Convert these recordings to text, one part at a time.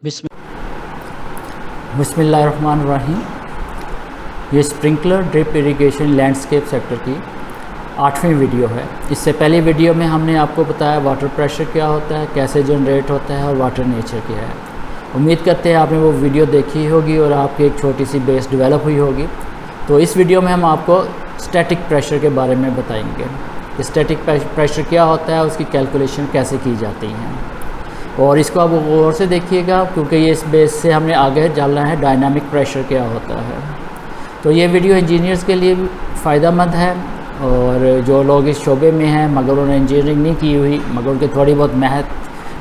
बिस्मिल्लाहिर्रहमानिर्रहीम। ये sprinkler drip irrigation landscape sector की 8वीं वीडियो है। इससे पहली वीडियो में हमने आपको बताया वाटर प्रेशर क्या होता है, कैसे जनरेट होता है और वाटर नेचर क्या है। उम्मीद करते हैं आपने वो वीडियो देखी होगी और आपकी एक छोटी सी बेस डेवलप हुई होगी। तो इस वीडियो में हम आपको स्टैटिक प्रेशर के बारे में बताएंगे कि स्टैटिक प्रेशर क्या होता है, उसकी कैलकुलेशन कैसे की जाती हैं, और इसको आप गौर से देखिएगा क्योंकि ये इस बेस से हमने आगे जानना है डायनामिक प्रेशर क्या होता है। तो ये वीडियो इंजीनियर्स के लिए भी फ़ायदेमंद है, और जो लोग इस शोबे में हैं मगर उन्होंने इंजीनियरिंग नहीं की हुई मगर उनके थोड़ी बहुत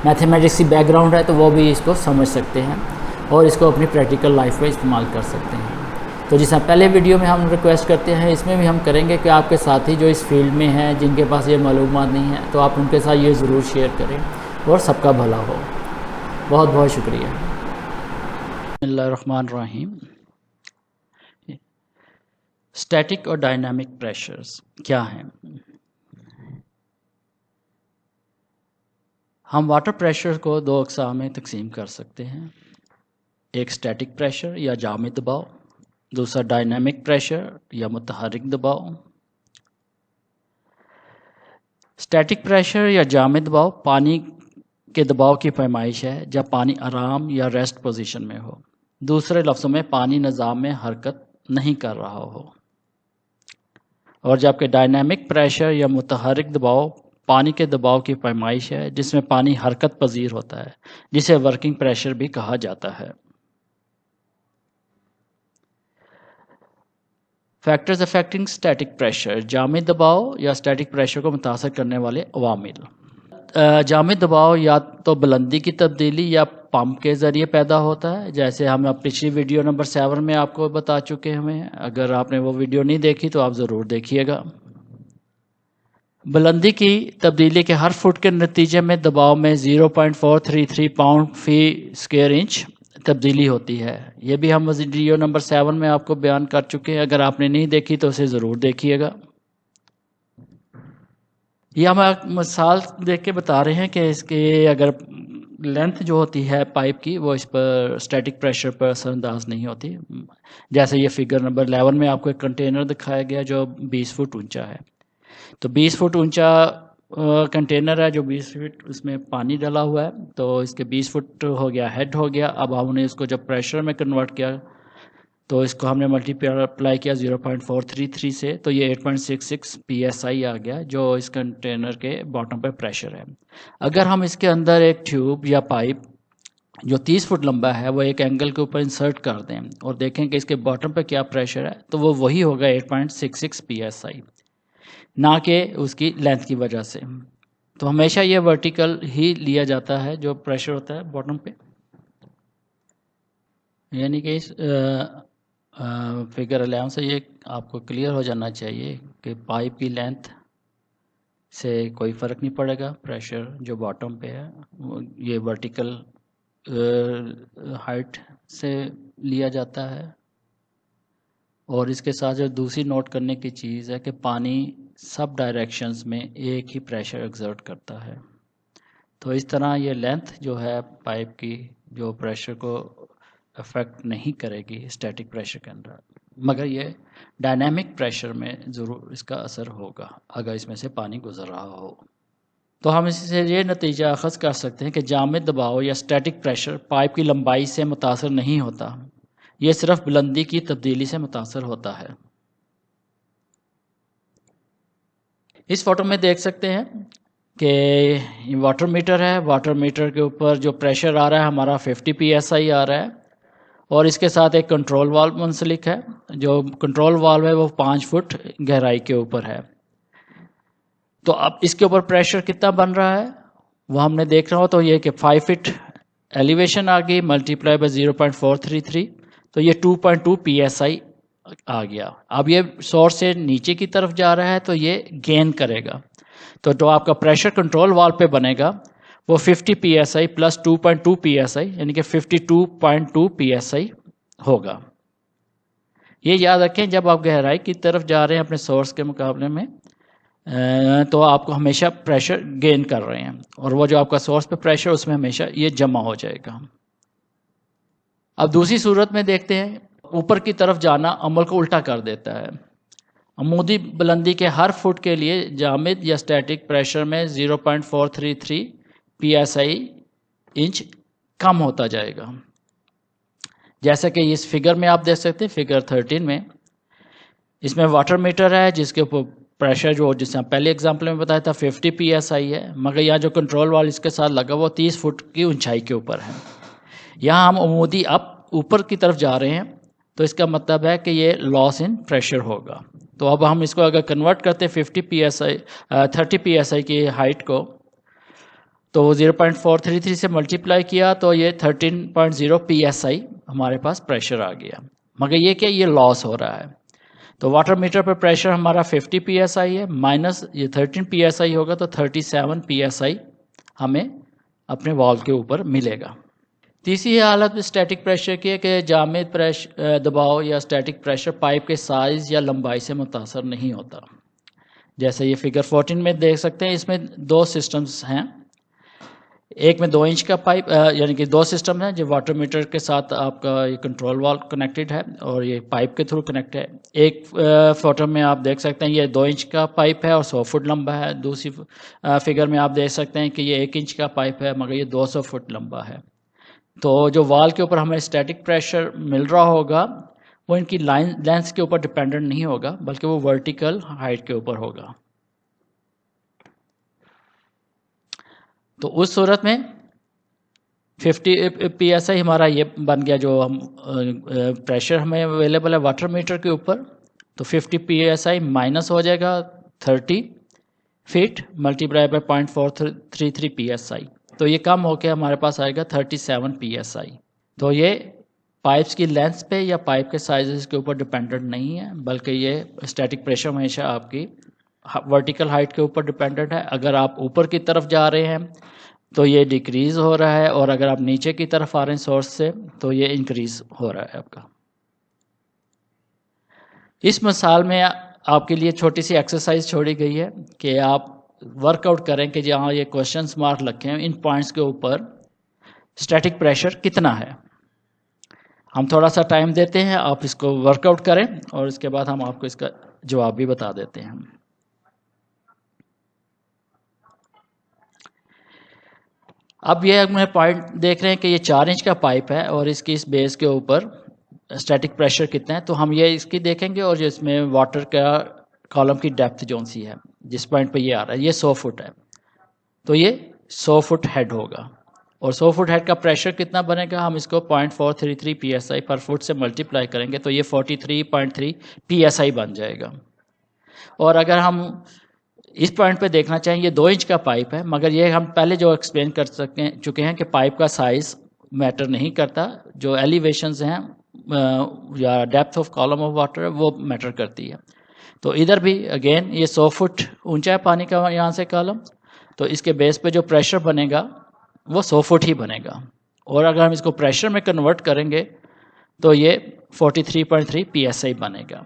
मैथमेटिक्स की बैकग्राउंड है, तो वो भी इसको समझ सकते हैं और इसको अपनी प्रैक्टिकल लाइफ में इस्तेमाल कर सकते हैं। तो जिस पहले वीडियो में हम रिक्वेस्ट करते हैं, इसमें भी हम करेंगे कि आपके साथी जो इस फील्ड में हैं जिनके पास ये मालूमात नहीं है, तो आप उनके साथ ये ज़रूर शेयर करें और सबका भला हो। बहुत बहुत शुक्रिया। बिस्मिल्लाहिर्रहमानिर्रहीम। स्टैटिक और डायनामिक प्रेशर्स क्या हैं? हम वाटर प्रेशर को दो अक़साम में तकसीम कर सकते हैं, एक स्टैटिक प्रेशर या जामिद दबाव, दूसरा डायनामिक प्रेशर या मुतहर्रिक दबाव। स्टैटिक प्रेशर या जामिद दबाव पानी के दबाव की पैमाइश है जब पानी आराम या रेस्ट पोजीशन में हो, दूसरे लफ्ज़ों में पानी निज़ाम में हरकत नहीं कर रहा हो। और जबकि डायनामिक प्रेशर या मुतहर्रिक दबाव पानी के दबाव की पैमाइश है जिसमें पानी हरकत पजीर होता है, जिसे वर्किंग प्रेशर भी कहा जाता है। Factors affecting static pressure, Jamid दबाव या स्टैटिक प्रेशर को मुतासर करने वाले अवामिल। जामिद दबाव या तो बुलंदी की तब्दीली या पंप के ज़रिए पैदा होता है, जैसे हम पिछली वीडियो नंबर 7 में आपको बता चुके हैं। अगर आपने वो वीडियो नहीं देखी तो आप ज़रूर देखिएगा। बुलंदी की तब्दीली के हर फुट के नतीजे में दबाव में 0.433 पाउंड फी स्क्वायर इंच तब्दीली होती है। ये भी हम वीडियो नंबर 7 में आपको बयान कर चुके हैं। अगर आपने नहीं देखी तो उसे ज़रूर देखिएगा। ये हम एक मिसाल देख के बता रहे हैं कि इसके अगर लेंथ जो होती है पाइप की वो इस पर स्टैटिक प्रेशर पर असरअंदाज नहीं होती। जैसे ये फिगर नंबर 11 में आपको एक कंटेनर दिखाया गया जो 20 फुट ऊंचा है। तो 20 फुट ऊंचा कंटेनर है जो 20 फुट उसमें पानी डाला हुआ है, तो इसके 20 फुट हो गया हेड हो गया। अब हमने इसको जब प्रेशर में कन्वर्ट किया तो इसको हमने मल्टीप्लाई किया 0.433 से, तो ये 8.66 psi आ गया जो इस कंटेनर के बॉटम पे प्रेशर है। अगर हम इसके अंदर एक ट्यूब या पाइप जो 30 फुट लंबा है वो एक एंगल के ऊपर इंसर्ट कर दें और देखें कि इसके बॉटम पे क्या प्रेशर है, तो वो वही होगा 8.66 psi, ना कि उसकी लेंथ की वजह से। तो हमेशा ये वर्टिकल ही लिया जाता है जो प्रेशर होता है बॉटम पे, यानी कि इस फिगर 11 से ये आपको क्लियर हो जाना चाहिए कि पाइप की लेंथ से कोई फ़र्क नहीं पड़ेगा। प्रेशर जो बॉटम पे है ये वर्टिकल हाइट से लिया जाता है। और इसके साथ जो दूसरी नोट करने की चीज़ है कि पानी सब डायरेक्शंस में एक ही प्रेशर एक्सर्ट करता है। तो इस तरह ये लेंथ जो है पाइप की जो प्रेशर को अफेक्ट नहीं करेगी स्टैटिक प्रेशर के अंदर, मगर ये डायनामिक प्रेशर में ज़रूर इसका असर होगा अगर इसमें से पानी गुजर रहा हो। तो हम इससे ये नतीजा अखज़ कर सकते हैं कि जामिद दबाव या स्टैटिक प्रेशर पाइप की लंबाई से मुतासर नहीं होता, ये सिर्फ बुलंदी की तब्दीली से मुतासर होता है। इस फोटो में देख सकते हैं कि वाटर मीटर है। वाटर मीटर के ऊपर जो प्रेशर आ रहा है हमारा 50 psi आ रहा है, और इसके साथ एक कंट्रोल वाल्व मुंसलिक है। जो कंट्रोल वाल्व है वो 5 फुट गहराई के ऊपर है। तो अब इसके ऊपर प्रेशर कितना बन रहा है वो हमने देखना हो, तो ये कि 5 फीट एलिवेशन आ गई मल्टीप्लाई बाय 0.433, तो ये 2.2 psi आ गया। अब ये सोर्स से नीचे की तरफ जा रहा है तो ये गेन करेगा, तो जो आपका प्रेशर कंट्रोल वाल्व पे बनेगा वो 50 psi प्लस 2.2 psi यानी कि 52.2 psi होगा। ये याद रखें जब आप गहराई की तरफ जा रहे हैं अपने सोर्स के मुकाबले में तो आपको हमेशा प्रेशर गेन कर रहे हैं, और वो जो आपका सोर्स पे प्रेशर उसमें हमेशा ये जमा हो जाएगा। اب دوسری صورت میں دیکھتے ہیں، اوپر کی طرف جانا عمل کو الٹا کر دیتا ہے. عمودی بلندی کے ہر فٹ کے لیے جامد یا اسٹیٹک پریشر میں 0.433 PSI انچ کم ہوتا جائے گا. جیسا کہ اس فگر میں آپ دیکھ سکتے ہیں، فگر 13 میں اس میں واٹر میٹر ہے جس کے اوپر پریشر جو جس سے پہلے اگزامپل میں بتایا تھا 50 PSI ہے، مگر یہاں جو کنٹرول وال اس کے ساتھ لگا وہ 30 فٹ کی اونچائی کے اوپر ہے. یہاں ہم عمودی اوپر کی طرف جا رہے ہیں، تو اس کا مطلب ہے کہ یہ لاس ان پریشر ہوگا. تو اب ہم اس کو اگر کنورٹ کرتے 30 PSI کی ہائٹ کو، تو 0.433 سے ملٹیپلائی کیا تو یہ 13.0 PSI ہمارے پاس پریشر آ گیا. مگر یہ کہ یہ لاس ہو رہا ہے، تو واٹر میٹر پر پریشر ہمارا 50 PSI ہے، مائنس یہ 13 PSI ہوگا تو 37 PSI ہمیں اپنے وال کے اوپر ملے گا. تیسری حالت اسٹیٹک پریشر کی ہے کہ جامد دباؤ یا اسٹیٹک پریشر پائپ کے سائز یا لمبائی سے متاثر نہیں ہوتا. جیسے یہ فگر 14 میں دیکھ سکتے ہیں، اس میں دو سسٹمز ہیں. ایک میں 2 انچ کا پائپ، یعنی کہ دو سسٹم ہیں جو واٹر میٹر کے ساتھ آپ کا یہ کنٹرول وال کنیکٹڈ ہے اور یہ پائپ کے تھرو کنیکٹ ہے. ایک فوٹو میں آپ دیکھ سکتے ہیں یہ 2 انچ کا پائپ ہے اور 100 فٹ لمبا ہے. دوسری فگر میں آپ دیکھ سکتے ہیں کہ یہ 1 انچ کا پائپ ہے مگر یہ 200 فٹ لمبا ہے. تو جو وال کے اوپر ہمیں اسٹیٹک پریشر مل رہا ہوگا وہ ان کی لینس کے اوپر ڈپینڈنٹ نہیں ہوگا، بلکہ وہ ورٹیکل ہائٹ کے اوپر ہوگا. تو اس صورت میں 50 PSI ہمارا یہ بن گیا جو ہم پریشر ہمیں اویلیبل ہے واٹر میٹر کے اوپر. تو 50 PSI مائنس ہو جائے گا 30 فٹ ملٹیپلائی بائی 0.433 PSI، تو یہ کم ہو کے ہمارے پاس آئے گا 37 PSI. تو یہ پائپس کی لینس پہ یا پائپ کے سائزز کے اوپر ڈپینڈنٹ نہیں ہے، بلکہ یہ اسٹیٹک پریشر ہمیشہ آپ کی ورٹیکل ہائٹ کے اوپر ڈپینڈنٹ ہے. اگر آپ اوپر کی طرف جا رہے ہیں تو یہ ڈیکریز ہو رہا ہے، اور اگر آپ نیچے کی طرف آ رہے ہیں سورس سے تو یہ انکریز ہو رہا ہے آپ کا. اس مثال میں آپ کے لیے چھوٹی سی ایکسرسائز چھوڑی گئی ہے کہ آپ ورک آؤٹ کریں کہ جہاں یہ کوشچنس مارک لکھے ہیں ان پوائنٹس کے اوپر اسٹیٹک پریشر کتنا ہے. ہم تھوڑا سا ٹائم دیتے ہیں، آپ اس کو ورک آؤٹ کریں اور اس کے بعد ہم آپ کو اس کا جواب بھی بتا دیتے ہیں. اب یہ ہم پوائنٹ دیکھ رہے ہیں کہ یہ 4 انچ کا پائپ ہے اور اس کی اس بیس کے اوپر اسٹیٹک پریشر کتنا ہے. تو ہم یہ اس کی دیکھیں گے، اور اس میں واٹر کا کالم کی ڈیپتھ جون سی ہے جس پوائنٹ پہ یہ آ رہا ہے یہ 100 فٹ ہے، تو یہ 100 فٹ ہیڈ ہوگا. اور 100 فٹ ہیڈ کا پریشر کتنا بنے گا، ہم اس کو 0.433 PSI پر فٹ سے ملٹیپلائی کریں گے تو یہ 43.3 PSI بن جائے گا. اور اگر ہم اس پوائنٹ پہ دیکھنا چاہیں یہ 2 انچ کا پائپ ہے، مگر یہ ہم پہلے جو ایکسپلین کر چکے ہیں کہ پائپ کا سائز میٹر نہیں کرتا، جو ایلیویشنز ہیں یا depth of column of water وہ میٹر کرتی ہے. تو ادھر بھی اگین یہ 100 فٹ اونچا ہے پانی کا یہاں سے کالم، تو اس کے بیس پہ جو پریشر بنے گا وہ 100 فٹ ہی بنے گا. اور اگر ہم اس کو پریشر میں کنورٹ کریں گے تو یہ 43.3 PSI بنے گا.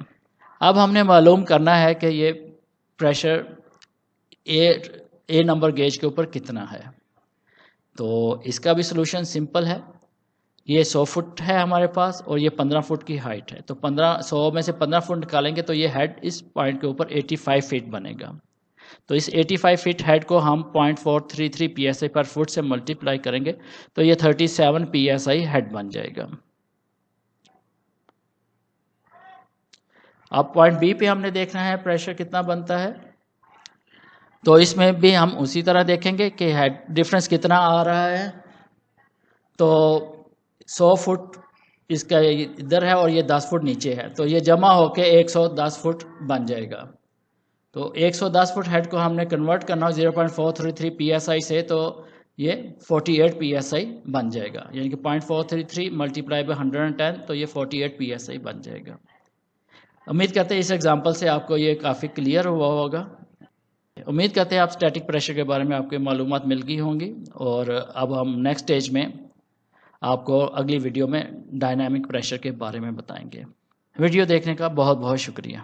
اب ہم نے معلوم کرنا ہے کہ یہ پریشر اے نمبر گیج کے اوپر کتنا ہے. تو اس کا بھی سلوشن سمپل ہے. یہ 100 فٹ ہے ہمارے پاس اور یہ 15 فٹ کی ہائٹ ہے، تو 100 میں سے 15 فٹ نکالیں گے تو یہ ہیڈ اس پوائنٹ کے اوپر 85 فٹ بنے گا. تو اس 85 فٹ ہیڈ کو ہم 0.433 PSI پر فٹ سے ملٹیپلائی کریں گے تو یہ 37 PSI ہیڈ بن جائے گا. اب پوائنٹ بی پہ ہم نے دیکھنا ہے پریشر کتنا بنتا ہے. تو اس میں بھی ہم اسی طرح دیکھیں گے کہ ہیڈ ڈفرینس کتنا آ رہا ہے. تو 100 فٹ اس کا ادھر ہے اور یہ 10 فٹ نیچے ہے، تو یہ جمع ہو کے 110 فٹ بن جائے گا. تو 110 فٹ ہیڈ کو ہم نے کنورٹ کرنا ہو 0.433 PSI سے، تو یہ 48 PSI بن جائے گا. یعنی کہ 0.433 ملٹیپلائی بائی 110 تو یہ 48 PSI بن جائے گا. امید کرتے ہیں اس ایگزامپل سے آپ کو یہ کافی کلیئر ہوا ہوگا. امید کرتے ہیں آپ اسٹیٹک پریشر کے بارے میں آپ کو معلومات مل گئی ہوں گی. اور اب ہم نیکسٹ اسٹیج میں آپ کو اگلی ویڈیو میں ڈائنامک پریشر کے بارے میں بتائیں گے. ویڈیو دیکھنے کا بہت بہت شکریہ.